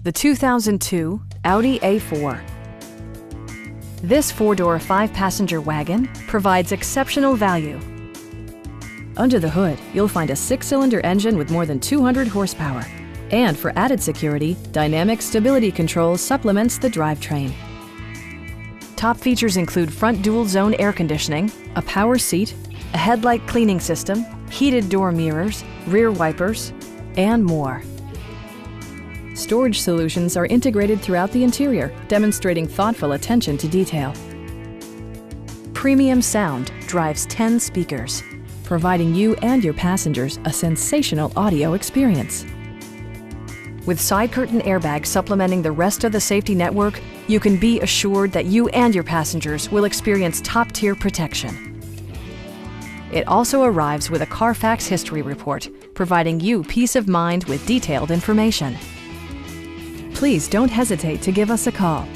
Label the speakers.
Speaker 1: the 2002 Audi A4. This four-door, five-passenger wagon provides exceptional value. Under the hood, you'll find a six-cylinder engine with more than 200 horsepower. And for added security, dynamic stability control supplements the drivetrain. Top features include front dual-zone air conditioning, a power seat, a headlight cleaning system, heated door mirrors, rear wipers, and more. Storage solutions are integrated throughout the interior, demonstrating thoughtful attention to detail. Premium sound drives 10 speakers, providing you and your passengers a sensational audio experience. With side curtain airbags supplementing the rest of the safety network, you can be assured that you and your passengers will experience top-tier protection. It also arrives with a Carfax history report, providing you peace of mind with detailed information. Please don't hesitate to give us a call.